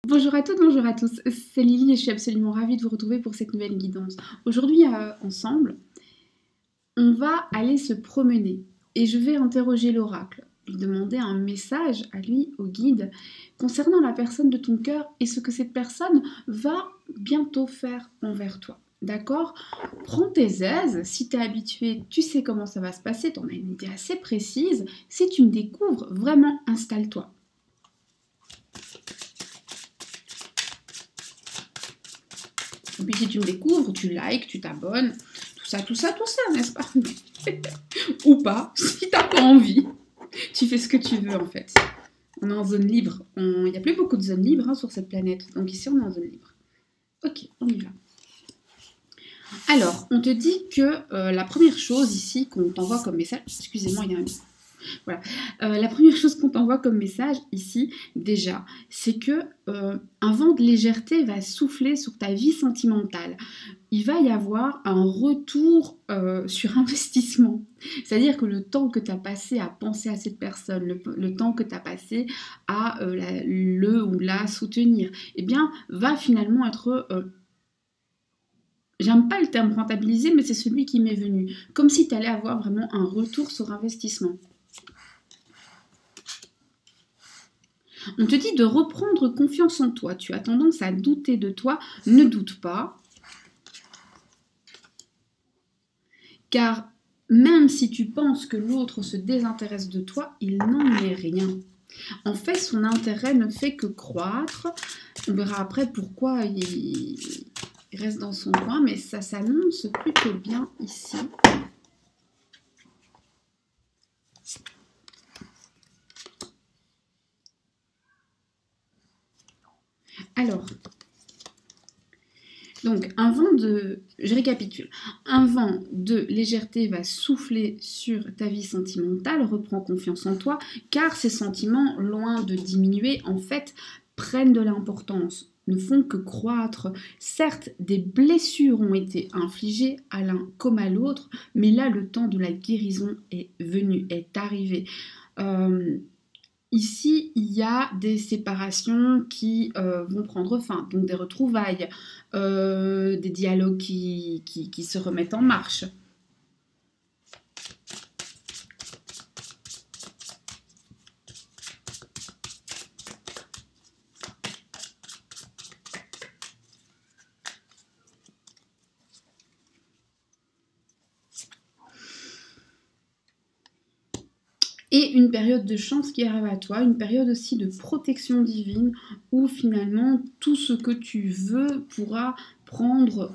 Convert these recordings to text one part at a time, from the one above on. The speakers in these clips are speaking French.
Bonjour à toutes, bonjour à tous, c'est Lily et je suis absolument ravie de vous retrouver pour cette nouvelle guidance. Aujourd'hui, ensemble, on va aller se promener et je vais interroger l'oracle, lui demander un message à lui, au guide, concernant la personne de ton cœur et ce que cette personne va bientôt faire envers toi. D'accord? Prends tes aises, si tu es habitué, tu sais comment ça va se passer, tu en as une idée assez précise. Si tu me découvres, vraiment installe-toi. Et puis si tu me découvres, tu likes, tu t'abonnes, tout ça, n'est-ce pas? Ou pas, si t'as pas envie. Tu fais ce que tu veux en fait. On est en zone libre. Il n'y a plus beaucoup de zones libres sur cette planète. Donc ici, on est en zone libre. Ok, on y va. Alors, on te dit que la première chose ici qu'on t'envoie comme message... Excusez-moi, il y a un... Voilà. La première chose qu'on t'envoie comme message ici, déjà, c'est que un vent de légèreté va souffler sur ta vie sentimentale. Il va y avoir un retour sur investissement. C'est-à-dire que le temps que tu as passé à penser à cette personne, le temps que tu as passé à le ou la soutenir, eh bien, va finalement être... J'aime pas le terme rentabilisé, mais c'est celui qui m'est venu. Comme si tu allais avoir vraiment un retour sur investissement. On te dit de reprendre confiance en toi. Tu as tendance à douter de toi. Ne doute pas. Car même si tu penses que l'autre se désintéresse de toi, il n'en est rien. En fait, son intérêt ne fait que croître. On verra après pourquoi il reste dans son coin, mais ça s'annonce plutôt bien ici. Alors, donc je récapitule, un vent de légèreté va souffler sur ta vie sentimentale, reprends confiance en toi, car ces sentiments, loin de diminuer, en fait, prennent de l'importance, ne font que croître. Certes, des blessures ont été infligées à l'un comme à l'autre, mais là, le temps de la guérison est venu, est arrivé. Ici, il y a des séparations qui vont prendre fin, donc des retrouvailles, des dialogues qui se remettent en marche. Et une période de chance qui arrive à toi, une période aussi de protection divine où finalement tout ce que tu veux pourra prendre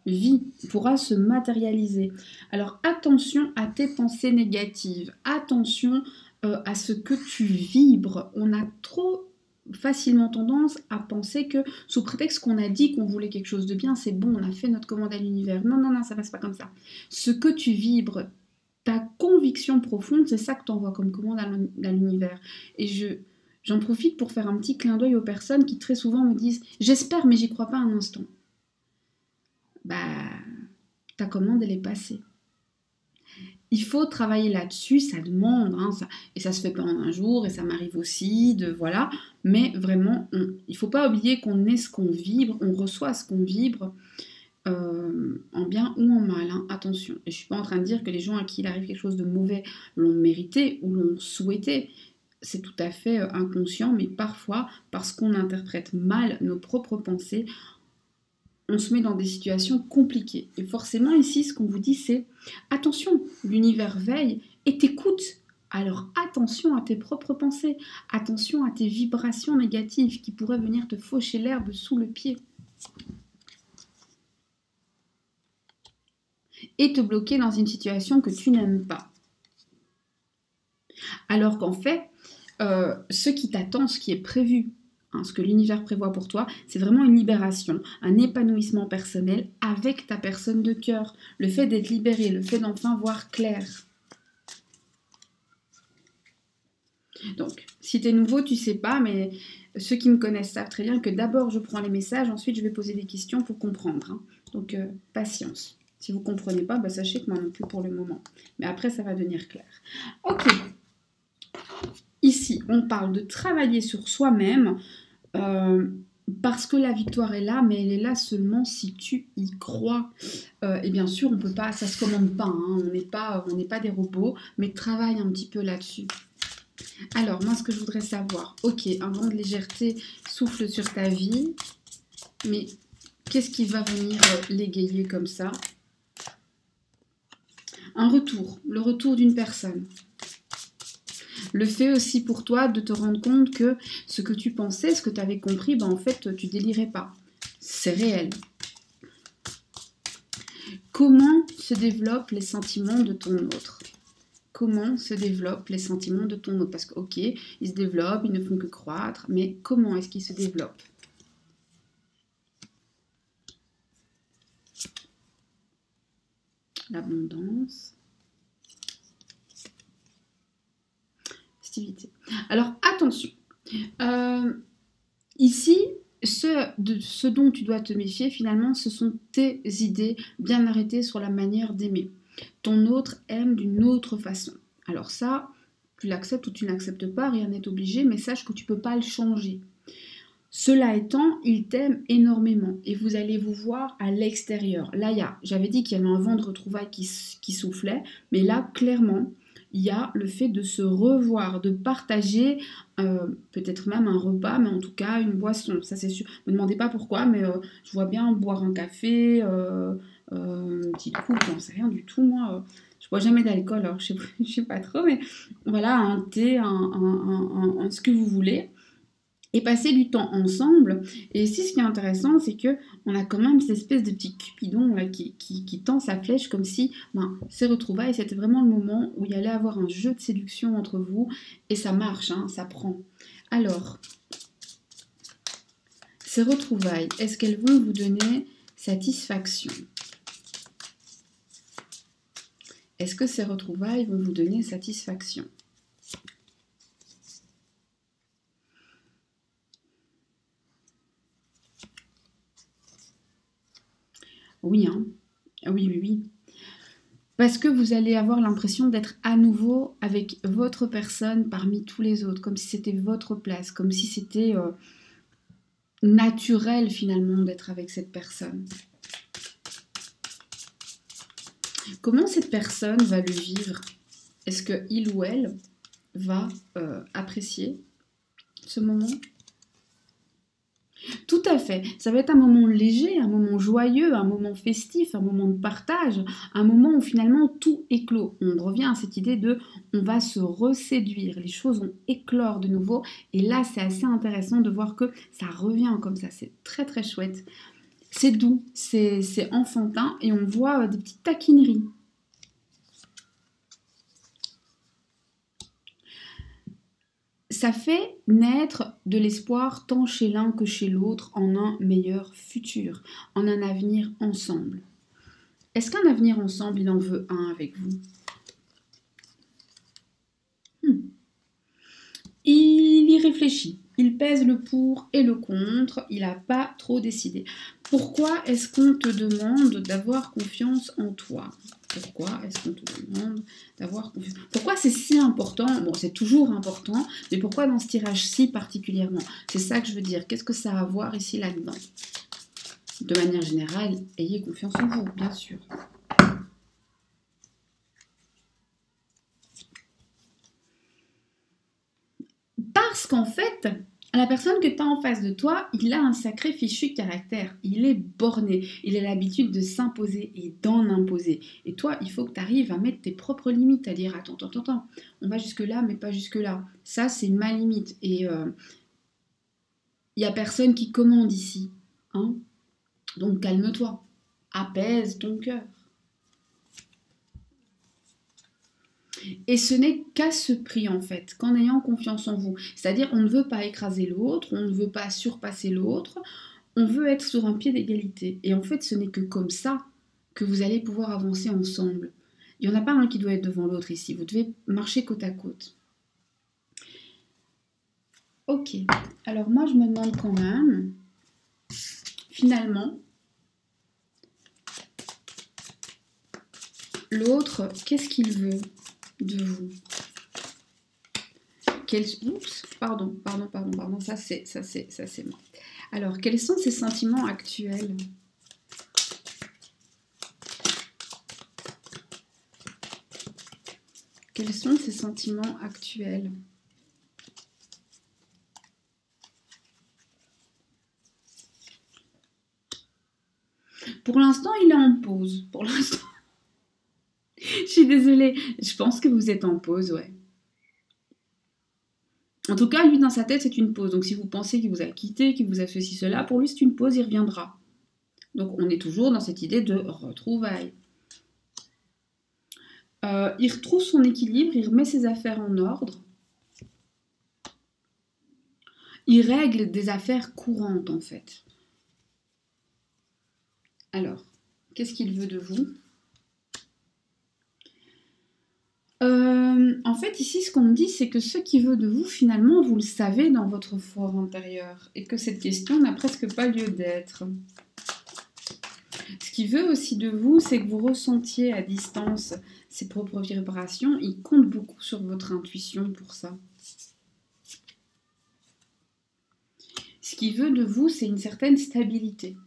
vie, pourra se matérialiser. Alors attention à tes pensées négatives, attention à ce que tu vibres. On a trop facilement tendance à penser que sous prétexte qu'on a dit qu'on voulait quelque chose de bien, c'est bon, on a fait notre commande à l'univers. Non, non, non, ça passe pas comme ça. Ce que tu vibres, ta conviction profonde, c'est ça que tu envoies comme commande à l'univers. Et j'en profite pour faire un petit clin d'œil aux personnes qui très souvent me disent « J'espère, mais j'y crois pas un instant. » Bah, ta commande, elle est passée. Il faut travailler là-dessus, ça demande, hein, et ça se fait pas en un jour, et ça m'arrive aussi, voilà. Mais vraiment, il faut pas oublier qu'on est ce qu'on vibre, on reçoit ce qu'on vibre. En bien ou en mal, hein, attention. Et je suis pas en train de dire que les gens à qui il arrive quelque chose de mauvais l'ont mérité ou l'ont souhaité. C'est tout à fait inconscient, mais parfois, parce qu'on interprète mal nos propres pensées, on se met dans des situations compliquées. Et forcément, ici, ce qu'on vous dit, c'est attention, l'univers veille et t'écoute. Alors attention à tes propres pensées, attention à tes vibrations négatives qui pourraient venir te faucher l'herbe sous le pied. Et te bloquer dans une situation que tu n'aimes pas. Alors qu'en fait, ce qui t'attend, ce qui est prévu, hein, ce que l'univers prévoit pour toi, c'est vraiment une libération, un épanouissement personnel avec ta personne de cœur. Le fait d'être libéré, le fait d'enfin voir clair. Donc, si tu es nouveau, tu sais pas, mais ceux qui me connaissent savent très bien que d'abord je prends les messages, ensuite je vais poser des questions pour comprendre. Hein. Donc, patience. Si vous ne comprenez pas, bah, sachez que moi non plus pour le moment. Mais après, ça va devenir clair. Ok. Ici, on parle de travailler sur soi-même parce que la victoire est là, mais elle est là seulement si tu y crois. Et bien sûr, on peut pas, ça se commande pas, hein, on n'est pas des robots, mais travaille un petit peu là-dessus. Alors, moi, ce que je voudrais savoir, ok, un vent de légèreté souffle sur ta vie, mais qu'est-ce qui va venir l'égayer comme ça? Un retour, le retour d'une personne. Le fait aussi pour toi de te rendre compte que ce que tu pensais, ce que tu avais compris, ben en fait, tu délirais pas. C'est réel. Comment se développent les sentiments de ton autre? Comment se développent les sentiments de ton autre? Parce que, ok, ils se développent, ils ne font que croître, mais comment est-ce qu'ils se développent? L'abondance. Alors attention, ici, ce dont tu dois te méfier finalement, ce sont tes idées bien arrêtées sur la manière d'aimer. Ton autre aime d'une autre façon. Alors ça, tu l'acceptes ou tu n'acceptes pas, rien n'est obligé, mais sache que tu ne peux pas le changer. Cela étant, il t'aime énormément et vous allez vous voir à l'extérieur. Là, j'avais dit qu'il y avait un vent de retrouvailles qui soufflait, mais là, clairement, il y a le fait de se revoir, de partager peut-être même un repas, mais en tout cas une boisson, ça c'est sûr. Ne me demandez pas pourquoi, mais je vois bien boire un café, une petite coupe, j'en sais rien du tout, moi. Je bois jamais d'alcool, alors je sais pas trop, mais voilà, un thé, ce que vous voulez. Et passer du temps ensemble. Et ici, ce qui est intéressant, c'est que on a quand même cette espèce de petit Cupidon là, qui tend sa flèche comme si ces retrouvailles, c'était vraiment le moment où il y allait avoir un jeu de séduction entre vous. Et ça marche, hein, ça prend. Alors, ces retrouvailles, est-ce qu'elles vont vous donner satisfaction? Est-ce que ces retrouvailles vont vous donner satisfaction? Oui, hein. Oui. Parce que vous allez avoir l'impression d'être à nouveau avec votre personne parmi tous les autres, comme si c'était votre place, comme si c'était naturel finalement d'être avec cette personne. Comment cette personne va le vivre? Est-ce que il ou elle va apprécier ce moment? Tout à fait. Ça va être un moment léger, un moment joyeux, un moment festif, un moment de partage, un moment où finalement tout éclot. On revient à cette idée de on va se reséduire, les choses vont éclore de nouveau. Et là, c'est assez intéressant de voir que ça revient comme ça. C'est très très chouette. C'est doux, c'est enfantin et on voit des petites taquineries. Ça fait naître de l'espoir tant chez l'un que chez l'autre en un meilleur futur, en un avenir ensemble. Est-ce qu'un avenir ensemble, il en veut un avec vous? Il y réfléchit, il pèse le pour et le contre, il n'a pas trop décidé. Pourquoi est-ce qu'on te demande d'avoir confiance en toi? Pourquoi est-ce qu'on te demande d'avoir confiance? Pourquoi c'est si important? Bon, c'est toujours important, mais pourquoi dans ce tirage-ci particulièrement? C'est ça que je veux dire. Qu'est-ce que ça a à voir ici là-dedans? De manière générale, ayez confiance en vous, bien sûr. Parce qu'en fait, la personne que tu as en face de toi, il a un sacré fichu caractère. Il est borné. Il a l'habitude de s'imposer et d'en imposer. Et toi, il faut que tu arrives à mettre tes propres limites, à dire attends, on va jusque-là, mais pas jusque-là. Ça, c'est ma limite. Et il n'y a personne qui commande ici. Hein? Donc calme-toi. Apaise ton cœur. Et ce n'est qu'à ce prix en fait, qu'en ayant confiance en vous. C'est-à-dire on ne veut pas écraser l'autre, on ne veut pas surpasser l'autre, on veut être sur un pied d'égalité. Et en fait ce n'est que comme ça que vous allez pouvoir avancer ensemble. Il n'y en a pas un qui doit être devant l'autre ici, vous devez marcher côte à côte. Ok, alors moi je me demande quand même, finalement, l'autre, qu'est-ce qu'il veut de vous? Oups, pardon, ça c'est moi. Alors, quels sont ses sentiments actuels? Quels sont ses sentiments actuels? Pour l'instant, il est en pause. Pour l'instant, je suis désolée. Je pense que vous êtes en pause, ouais. En tout cas, lui, dans sa tête, c'est une pause. Donc, si vous pensez qu'il vous a quitté, qu'il vous a fait ci, cela, pour lui, c'est une pause, il reviendra. Donc, on est toujours dans cette idée de retrouvailles. Il retrouve son équilibre, il remet ses affaires en ordre. Il règle des affaires courantes, en fait. Alors, qu'est-ce qu'il veut de vous? En fait, ici, ce qu'on me dit, c'est que ce qu'il veut de vous, finalement, vous le savez dans votre fort intérieur. Et que cette question n'a presque pas lieu d'être. Ce qu'il veut aussi de vous, c'est que vous ressentiez à distance ses propres vibrations. Il compte beaucoup sur votre intuition pour ça. Ce qu'il veut de vous, c'est une certaine stabilité.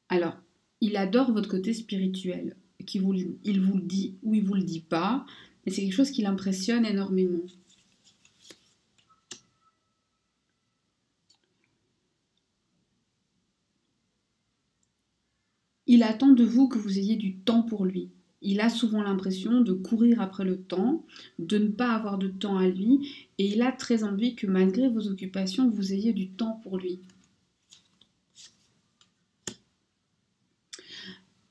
Alors, il adore votre côté spirituel. Il vous le dit ou il vous le dit pas, mais c'est quelque chose qui l'impressionne énormément. Il attend de vous que vous ayez du temps pour lui. Il a souvent l'impression de courir après le temps, de ne pas avoir de temps à lui, et il a très envie que malgré vos occupations, vous ayez du temps pour lui.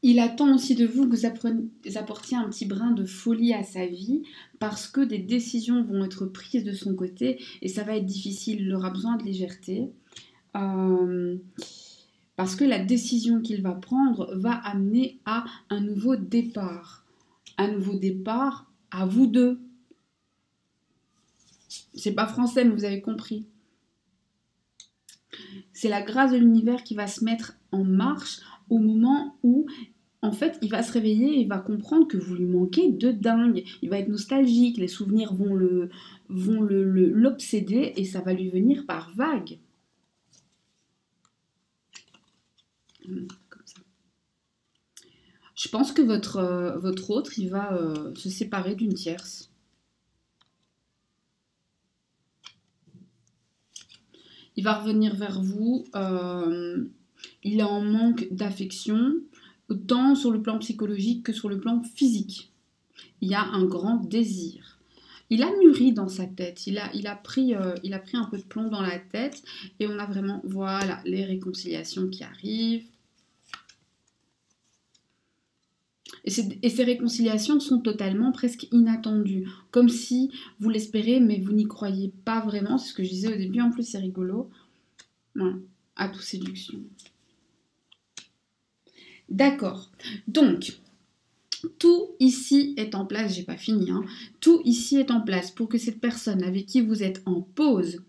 Il attend aussi de vous que vous apportiez un petit brin de folie à sa vie parce que des décisions vont être prises de son côté et ça va être difficile, il aura besoin de légèreté. Parce que la décision qu'il va prendre va amener à un nouveau départ. Un nouveau départ à vous deux. C'est pas français, mais vous avez compris. C'est la grâce de l'univers qui va se mettre en marche au moment où, en fait, il va se réveiller et il va comprendre que vous lui manquez de dingue. Il va être nostalgique, les souvenirs vont l'obséder et ça va lui venir par vagues. Comme ça. Je pense que votre autre, il va se séparer d'une tierce. Il va revenir vers vous. Il est en manque d'affection, autant sur le plan psychologique que sur le plan physique. Il y a un grand désir. Il a mûri dans sa tête. Il a pris un peu de plomb dans la tête. Et on a vraiment, voilà, les réconciliations qui arrivent. Et ces réconciliations sont totalement presque inattendues. Comme si vous l'espérez, mais vous n'y croyez pas vraiment. C'est ce que je disais au début. En plus, c'est rigolo. Voilà. À toute séduction. D'accord. Donc, tout ici est en place. J'ai pas fini. Hein. Tout ici est en place pour que cette personne avec qui vous êtes en pause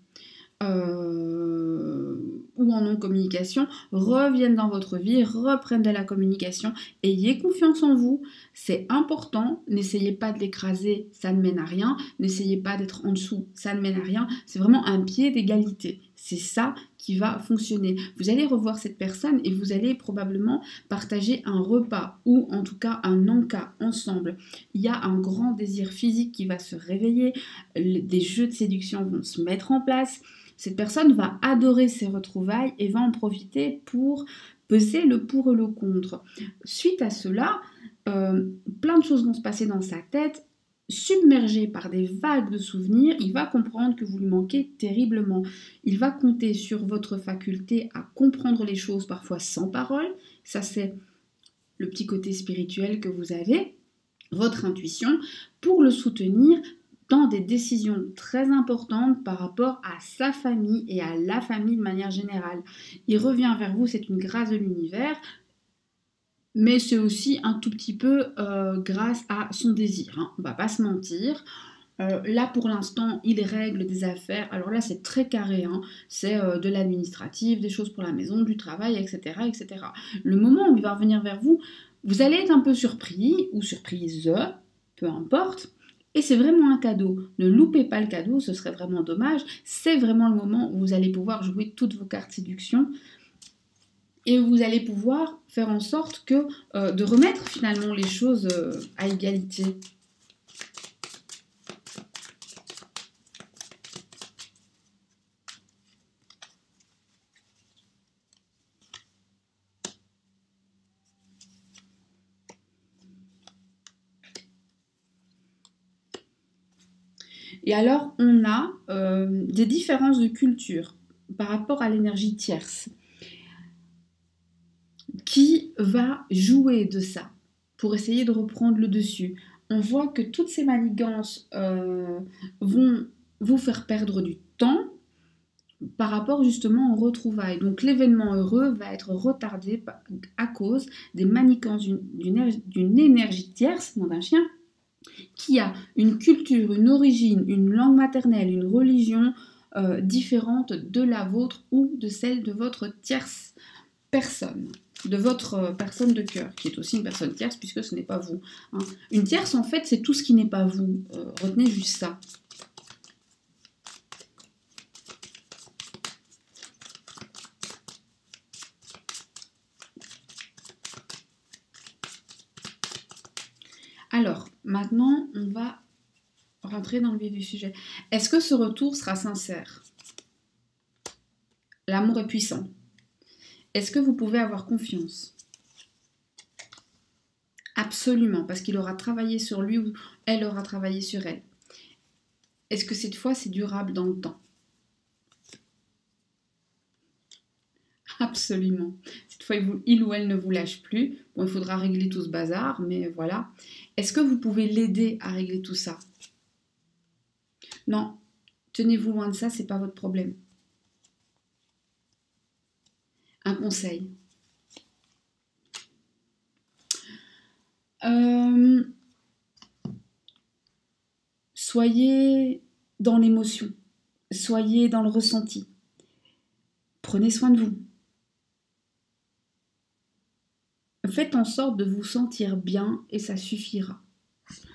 ou en non-communication reviennent dans votre vie, reprennent de la communication, ayez confiance en vous, c'est important, n'essayez pas de l'écraser, ça ne mène à rien, n'essayez pas d'être en dessous, ça ne mène à rien, c'est vraiment un pied d'égalité, c'est ça qui va fonctionner. Vous allez revoir cette personne et vous allez probablement partager un repas ou en tout cas un encas ensemble. Il y a un grand désir physique qui va se réveiller, des jeux de séduction vont se mettre en place. Cette personne va adorer ses retrouvailles et va en profiter pour peser le pour et le contre. Suite à cela, plein de choses vont se passer dans sa tête. Submergé par des vagues de souvenirs, il va comprendre que vous lui manquez terriblement. Il va compter sur votre faculté à comprendre les choses parfois sans parole. Ça, c'est le petit côté spirituel que vous avez, votre intuition, pour le soutenir dans des décisions très importantes par rapport à sa famille et à la famille de manière générale. Il revient vers vous, c'est une grâce de l'univers, mais c'est aussi un tout petit peu grâce à son désir. Hein. On ne va pas se mentir. Là, pour l'instant, il règle des affaires. Alors là, c'est très carré. Hein. C'est de l'administratif, des choses pour la maison, du travail, etc., etc. Le moment où il va revenir vers vous, vous allez être un peu surpris ou surprise, peu importe. Et c'est vraiment un cadeau. Ne loupez pas le cadeau, ce serait vraiment dommage. C'est vraiment le moment où vous allez pouvoir jouer toutes vos cartes séduction et où vous allez pouvoir faire en sorte que de remettre finalement les choses à égalité. Et alors, on a des différences de culture par rapport à l'énergie tierce qui va jouer de ça pour essayer de reprendre le dessus. On voit que toutes ces manigances vont vous faire perdre du temps par rapport justement aux retrouvailles. Donc l'événement heureux va être retardé à cause des manigances d'une énergie tierce, non d'un chien, qui a une culture, une origine, une langue maternelle, une religion différente de la vôtre ou de celle de votre tierce personne, de votre personne de cœur, qui est aussi une personne tierce puisque ce n'est pas vous. Hein. Une tierce, en fait, c'est tout ce qui n'est pas vous. Retenez juste ça. Alors, maintenant, on va rentrer dans le vif du sujet. Est-ce que ce retour sera sincère? L'amour est puissant. Est-ce que vous pouvez avoir confiance? Absolument, parce qu'il aura travaillé sur lui ou elle aura travaillé sur elle. Est-ce que cette fois, c'est durable dans le temps? Absolument. Cette fois, il ou elle ne vous lâche plus. Bon, il faudra régler tout ce bazar, mais voilà. Est-ce que vous pouvez l'aider à régler tout ça? Non, tenez-vous loin de ça, c'est pas votre problème. Un conseil. Soyez dans l'émotion, soyez dans le ressenti. Prenez soin de vous. Faites en sorte de vous sentir bien et ça suffira.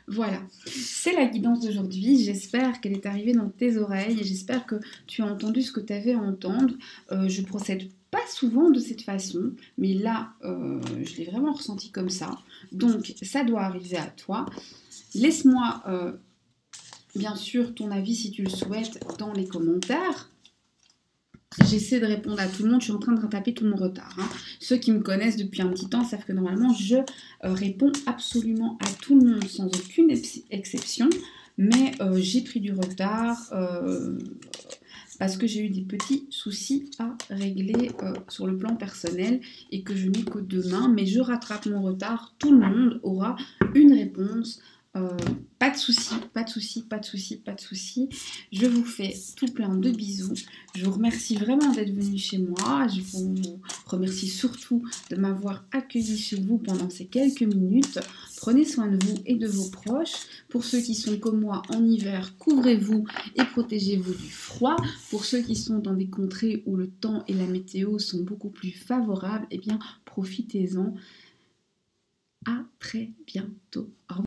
Voilà, c'est la guidance d'aujourd'hui. J'espère qu'elle est arrivée dans tes oreilles et j'espère que tu as entendu ce que tu avais à entendre. Je procède pas souvent de cette façon, mais là, je l'ai vraiment ressenti comme ça. Donc, ça doit arriver à toi. Laisse-moi, bien sûr, ton avis si tu le souhaites dans les commentaires. J'essaie de répondre à tout le monde, je suis en train de rattraper tout mon retard. Hein. Ceux qui me connaissent depuis un petit temps savent que normalement je réponds absolument à tout le monde sans aucune exception. Mais j'ai pris du retard parce que j'ai eu des petits soucis à régler sur le plan personnel et que je n'ai que 2 mains. Mais je rattrape mon retard, tout le monde aura une réponse. Pas de soucis, pas de soucis, pas de soucis, pas de soucis. Je vous fais tout plein de bisous. Je vous remercie vraiment d'être venu chez moi. Je vous remercie surtout de m'avoir accueilli chez vous pendant ces quelques minutes. Prenez soin de vous et de vos proches. Pour ceux qui sont comme moi en hiver, couvrez-vous et protégez-vous du froid. Pour ceux qui sont dans des contrées où le temps et la météo sont beaucoup plus favorables, eh bien profitez-en. À très bientôt. Au revoir.